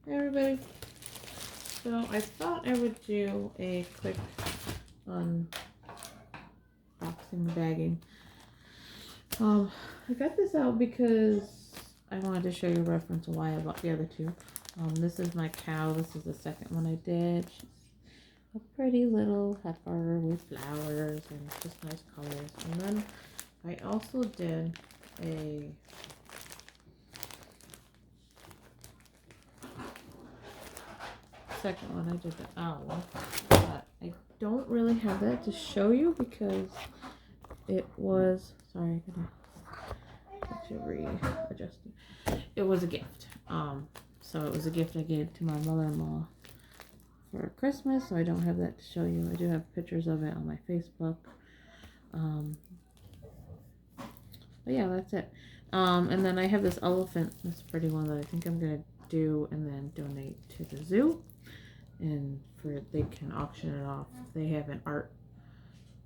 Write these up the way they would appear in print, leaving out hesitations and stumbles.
Hey everybody. So I thought I would do a quick unboxing bagging. I got this out because I wanted to show you a reference of why I bought the other two. This is my cow. This is the second one I did. She's a pretty little heifer with flowers and just nice colors. And then I also did a second one. I did the owl, but I don't really have that to show you because it was, sorry, I gotta get you readjusted. It was a gift. So it was a gift I gave to my mother-in-law for Christmas, so I don't have that to show you. I do have pictures of it on my Facebook. But yeah, that's it. And then I have this elephant, this pretty one that I think I'm gonna do and then donate to the zoo, and they can auction it off. They have an art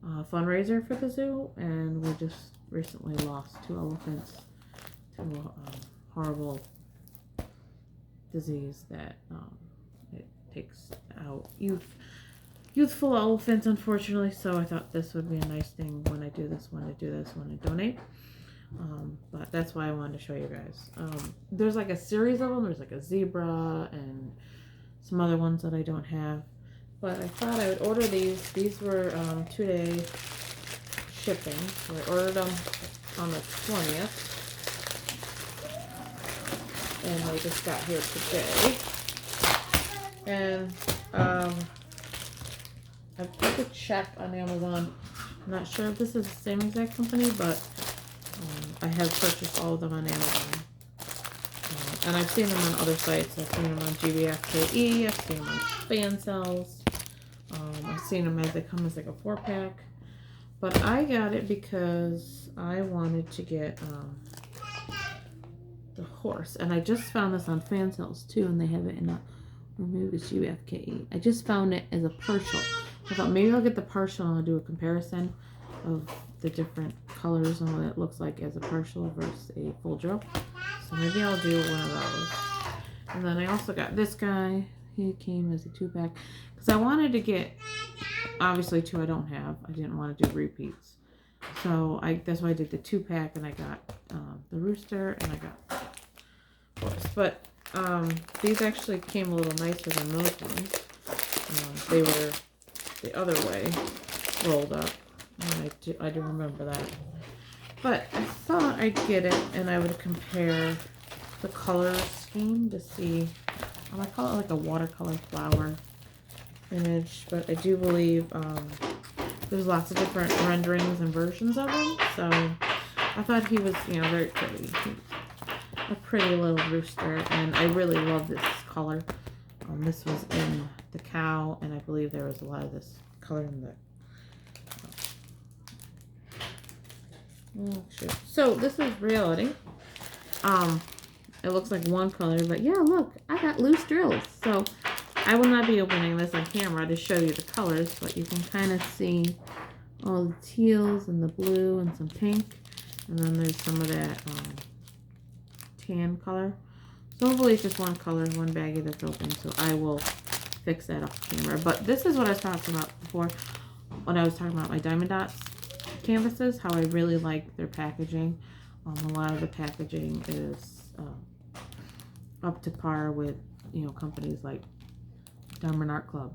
fundraiser for the zoo, and we just recently lost 2 elephants to a horrible disease that it takes out youthful elephants, unfortunately. So I thought this would be a nice thing when I do this one and donate. But that's why I wanted to show you guys. There's like a series of them. There's like a zebra and some other ones that I don't have. But I thought I would order these. These were 2-day shipping. So I ordered them on the 20th. And they just got here today. And I put a check on Amazon. I'm not sure if this is the same exact company, but I have purchased all of them on Amazon. And I've seen them on other sites. I've seen them on GBFKE. I've seen them on fan cells. I've seen them as they come as like a 4-pack. But I got it because I wanted to get the horse. And I just found this on fan cells too. And they have it in a, or maybe it's GBFKE. I just found it as a partial. I thought maybe I'll get the partial and I'll do a comparison of the different colors and what it looks like as a partial versus a full drill. So maybe I'll do one of those. And then I also got this guy. He came as a 2-pack because I wanted to get, obviously 2 I don't have. I didn't want to do repeats. So that's why I did the 2-pack, and I got the rooster and I got horse. But these actually came a little nicer than those ones. They were the other way, rolled up. And I do remember that. But I thought I'd get it and I would compare the color scheme to see. I call it like a watercolor flower image, but I do believe there's lots of different renderings and versions of him. So I thought he was, very pretty. A pretty little rooster, and I really love this color. This was in the cow, and I believe there was a lot of this color in the So this is reality. It looks like one color, but yeah, look, I got loose drills. So I will not be opening this on camera to show you the colors, but you can kind of see all the teals and the blue and some pink, and then there's some of that tan color. So hopefully it's just one color, one baggie that's open. So I will fix that off camera. But this is what I was talking about before when I was talking about my Diamond Dots canvases, how I really like their packaging. A lot of the packaging is up to par with companies like Diamond Art Club,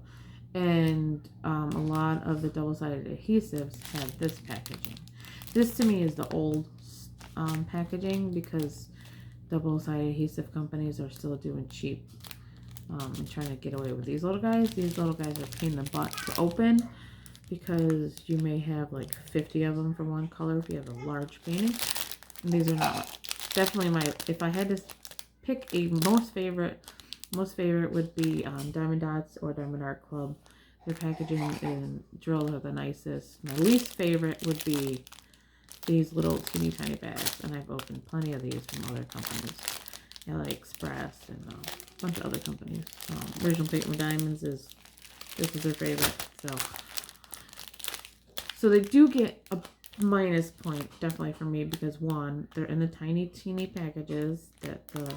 and a lot of the double-sided adhesives have this packaging. This to me is the old packaging, because double-sided adhesive companies are still doing cheap and trying to get away with these little guys. These little guys are a pain in the butt to open, because you may have like 50 of them for one color if you have a large painting. And these are not. Definitely if I had to pick a most favorite would be Diamond Dots or Diamond Art Club. Their packaging and drills are the nicest. My least favorite would be these little teeny tiny bags, and I've opened plenty of these from other companies, like Express and a bunch of other companies. Original Paper Diamonds this is their favorite. So they do get a minus point, definitely for me, because one, they're in the tiny, teeny packages that the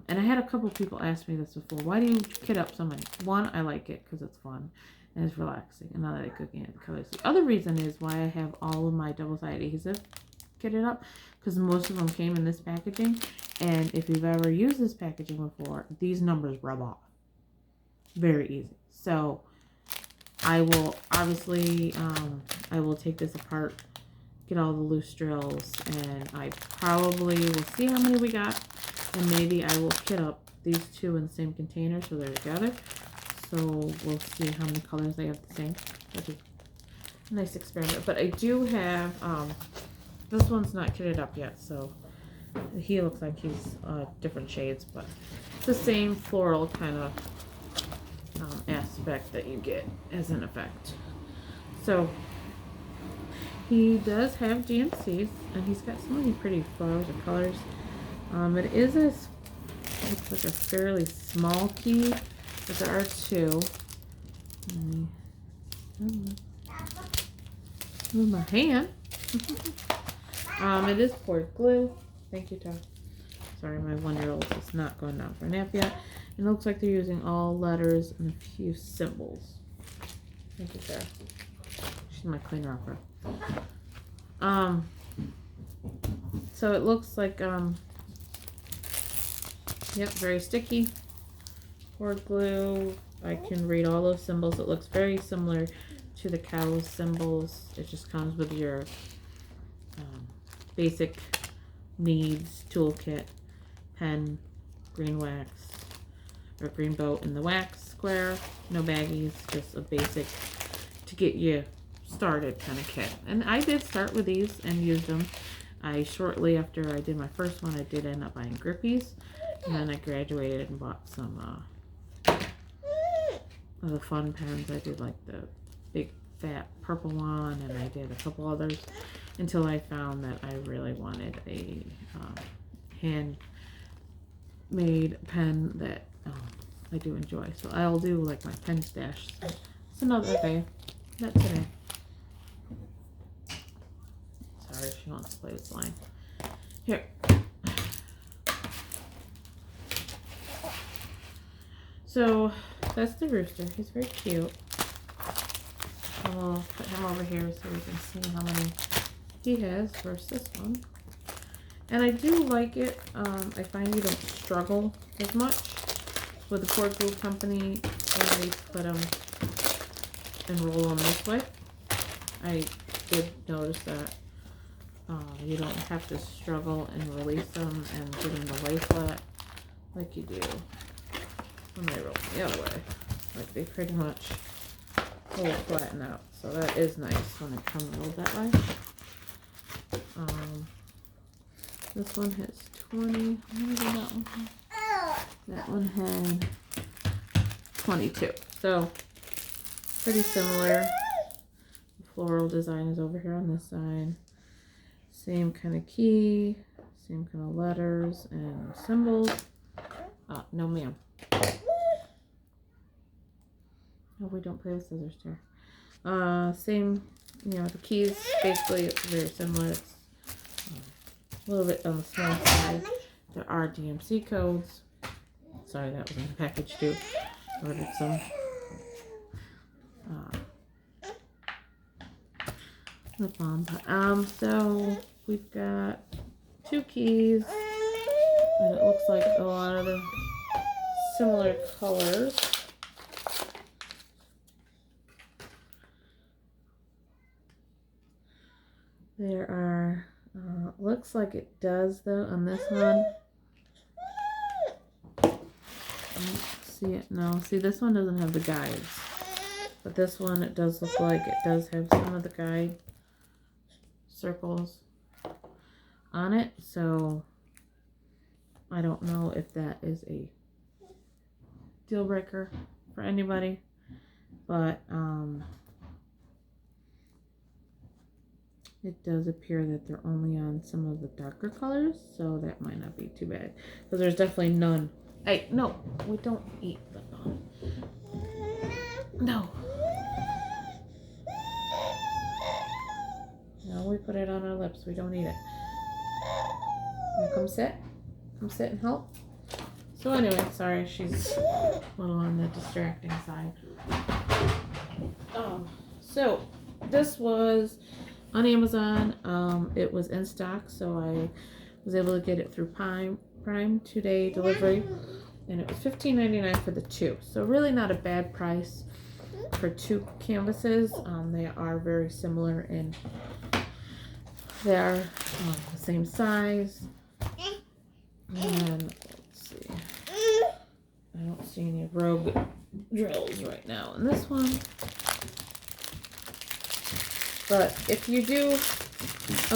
And I had a couple people ask me this before. Why do you kit up so many? One, I like it because it's fun and it's relaxing, and I like looking at the colors. The other reason is why I have all of my double-sided adhesive kitted up, because most of them came in this packaging, and if you've ever used this packaging before, these numbers rub off very easy. So I will obviously I will take this apart, get all the loose drills, and I probably will see how many we got, and maybe I will kit up these two in the same container so they're together. So we'll see how many colors they have the same. That'd be a nice experiment. But I do have this one's not kitted up yet, so he looks like he's different shades, but it's the same floral kind of aspect that you get as an effect. So he does have GMCs, and he's got so many pretty flowers and colors. It is looks like a fairly small key, but there are two. Move my hand. It is poured glue. Thank you, Tom. Sorry, my 1-year-old is not going down for a nap yet. It looks like they're using all letters and a few symbols. Thank you, Sarah. She's my clean rocker. So it looks like, yep, very sticky. Poured glue. I can read all those symbols. It looks very similar to the cow's symbols. It just comes with your basic needs toolkit, pen, green wax, or green boat in the wax square. No baggies, just a basic to get you started kind of kit. And I did start with these and use them. Shortly after I did my first one, I did end up buying grippies, and then I graduated and bought some of the fun pens. I did like the big fat purple one, and I did a couple others until I found that I really wanted a handmade pen that I do enjoy. So I'll do like my pen stash. So it's another day, not today. Sorry, she wants to play this line. Here. So that's the rooster. He's very cute. And we'll put him over here so we can see how many he has versus this one. And I do like it. I find you don't struggle as much with the poured glue company when they put them and roll them this way. I did notice that you don't have to struggle and release them and get them to lay flat like you do when they roll the other way. Like they pretty much roll flatten out. So that is nice when it comes rolled that way. This one has 20. How many did that one have? That one had 22. So pretty similar. The floral design is over here on this side. Same kind of key, same kind of letters and symbols. No ma'am. No, we don't play with scissors here. Same, the keys, basically it's very similar. It's a little bit on the small side. There are DMC codes. Sorry, that was in the package too. Ordered some. Lip balm. So we've got 2 keys, and it looks like a lot of the similar colors. There are, looks like it does though on this one. I don't see it, no. See, this one doesn't have the guides. But this one, it does look like it does have some of the guide circles on it. So, I don't know if that is a deal breaker for anybody. But, it does appear that they're only on some of the darker colors, so that might not be too bad. Because there's definitely none. Hey, no, we don't eat the bone. No. No, we put it on our lips. We don't eat it. Wanna come sit? Come sit and help? So anyway, sorry, she's a little on the distracting side. So this was on Amazon. It was in stock, so I was able to get it through Prime 2-day delivery, and it was $15.99 for the two. So really not a bad price for two canvases. They are very similar in they're the same size. And let's see, I don't see any rogue drills right now in this one. But if you do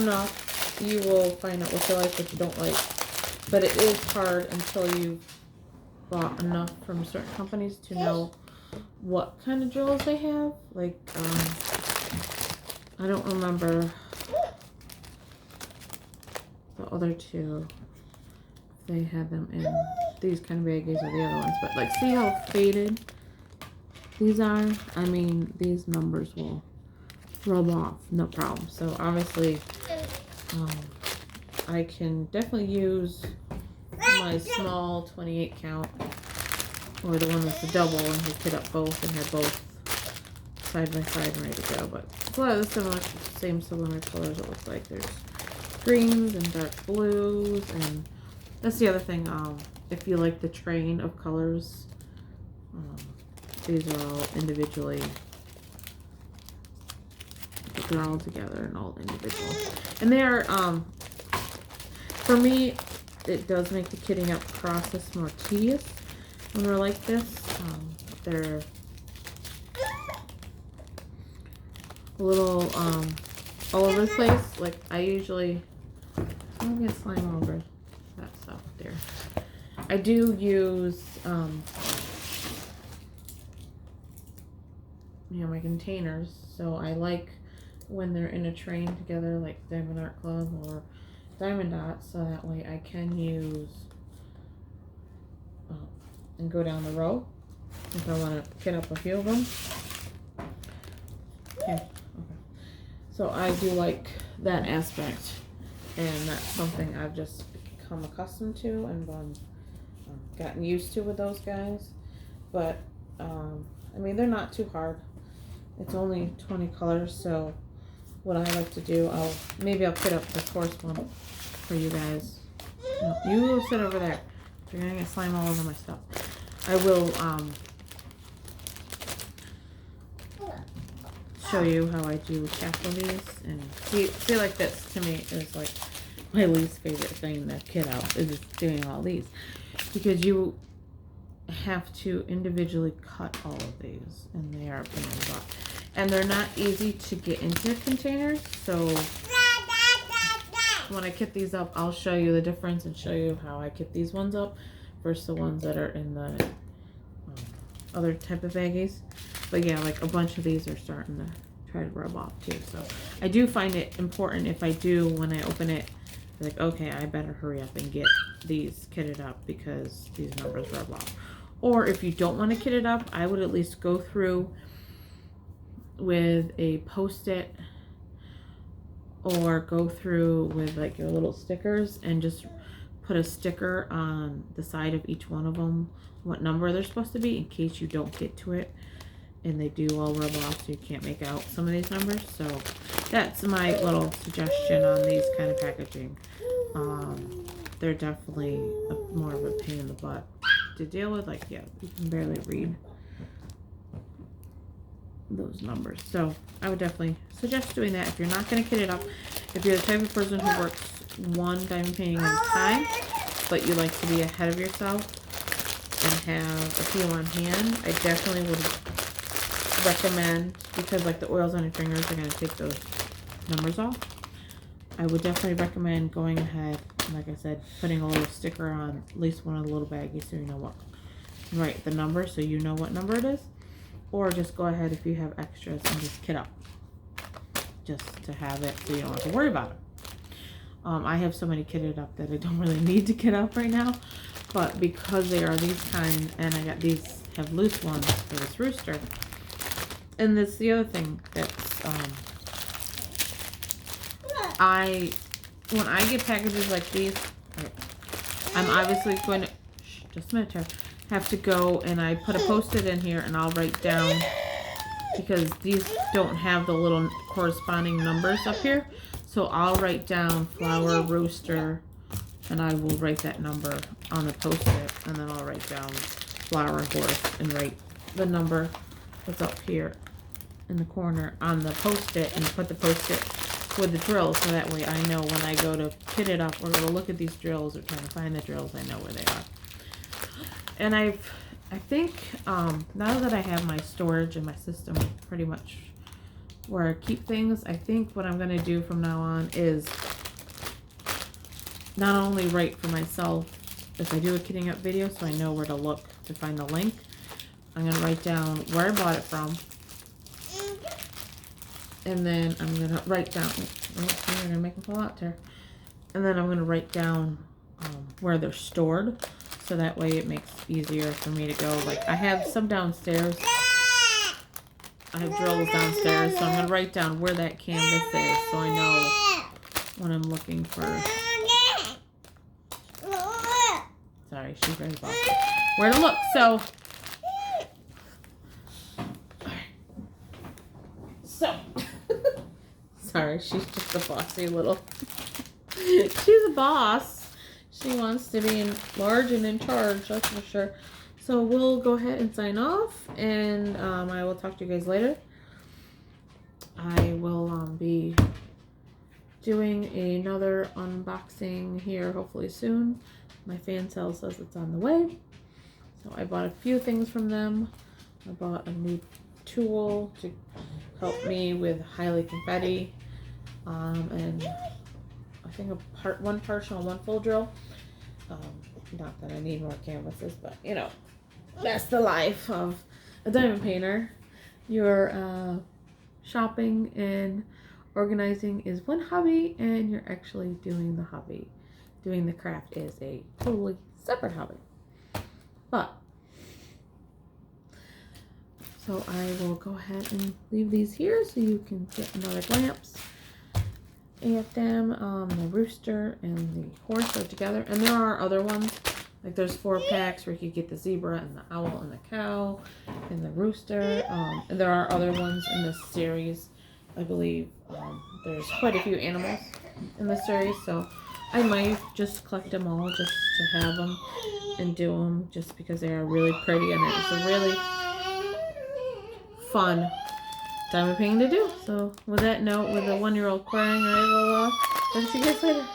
enough, you will find out what you like, what you don't like. But it is hard until you've bought enough from certain companies to know what kind of drills they have. Like, I don't remember the other two. They had them in these kind of baggies or the other ones. But, like, see how faded these are? I mean, these numbers will rub off, no problem. So obviously, I can definitely use my small 28 count or the one with the double and hook it up both and have both side by side and ready to go. But it's a lot of the same similar colors. It looks like there's greens and dark blues, and that's the other thing. If you like the train of colors, these are all individually. They're all together and all individual. And they are, for me, it does make the kitting up process more tedious when we're like this. They're a little all over the place. Like, I usually, I'm gonna slime over that stuff there. I do use, my containers, so I like when they're in a train together, like Diamond Art Club or Diamond Dots, so that way I can use and go down the row if I want to kit up a few of them. Okay. So I do like that aspect, and that's something I've just become accustomed to and gotten used to with those guys. But I mean, they're not too hard. It's only 20 colors, so what I like to do, I'll kit up the coarse one for you guys. No, you will sit over there. You're gonna get slime all over my stuff. I will show you how I do half of these, and see like this to me is like my least favorite thing to kit out is doing all these, because you have to individually cut all of these, and they are a pain in the butt. And they're not easy to get into containers, so when I kit these up, I'll show you the difference and show you how I kit these ones up versus the ones that are in the other type of baggies. But yeah, like a bunch of these are starting to try to rub off too. So I do find it important if I do, when I open it, like, okay, I better hurry up and get these kitted up because these numbers rub off. Or if you don't want to kit it up, I would at least go through with a Post-it, or go through with like your little stickers and just put a sticker on the side of each one of them, what number they're supposed to be, in case you don't get to it and they do all rub off so you can't make out some of these numbers. So that's my little suggestion on these kind of packaging. They're definitely more of a pain in the butt to deal with. Like, yeah, you can barely read those numbers. So I would definitely suggest doing that if you're not going to kit it up. If you're the type of person who works one diamond painting at a time, but you like to be ahead of yourself and have a few on hand, I definitely would recommend, because like the oils on your fingers are going to take those numbers off, I would definitely recommend going ahead, like I said, putting a little sticker on at least one of the little baggies so you know what, right, the number, so you know what number it is. Or just go ahead if you have extras and just kit up, just to have it so you don't have to worry about it. I have so many kitted up that I don't really need to kit up right now, but because they are these kind, and I got these, have loose ones for this rooster. And that's the other thing that's, when I get packages like these, I'm obviously going to, just a minute, Tara. Have to go and I put a post-it in here and I'll write down, because these don't have the little corresponding numbers up here. So I'll write down flower rooster and I will write that number on the post-it, and then I'll write down flower horse and write the number that's up here in the corner on the post-it, and put the post-it with the drills, so that way I know when I go to pin it up or go to look at these drills or trying to find the drills, I know where they are. And I think now that I have my storage and my system pretty much where I keep things, I think what I'm going to do from now on is not only write for myself if I do a kitting up video so I know where to look to find the link. I'm going to write down where I bought it from. And then I'm going to write down, you're going to make them fall out there. And then I'm going to write down where they're stored. So that way it makes it easier for me to go. Like, I have some downstairs. I have drills downstairs. So I'm going to write down where that canvas is so I know when I'm looking for. Sorry, she's very bossy. Where to look. So, sorry, she's just a bossy little. She's a boss. She wants to be large and in charge, that's for sure. So we'll go ahead and sign off, and I will talk to you guys later. I will be doing another unboxing here hopefully soon. My fan cell says it's on the way. So I bought a few things from them. I bought a new tool to help me with highly confetti, and I think one partial and one full drill. Not that I need more canvases, but you know, that's the life of a diamond painter. Your shopping and organizing is one hobby, and you're actually doing the hobby. Doing the craft is a totally separate hobby. But so I will go ahead and leave these here so you can get another glance at them. The rooster and the horse are together, and there are other ones. Like there's 4 packs where you could get the zebra and the owl and the cow and the rooster. And there are other ones in this series. I believe there's quite a few animals in this series, so I might just collect them all just to have them and do them just because they are really pretty, and it's a really fun diamond painting to do. So with that note, with the 1-year-old crying, I will talk to you guys later.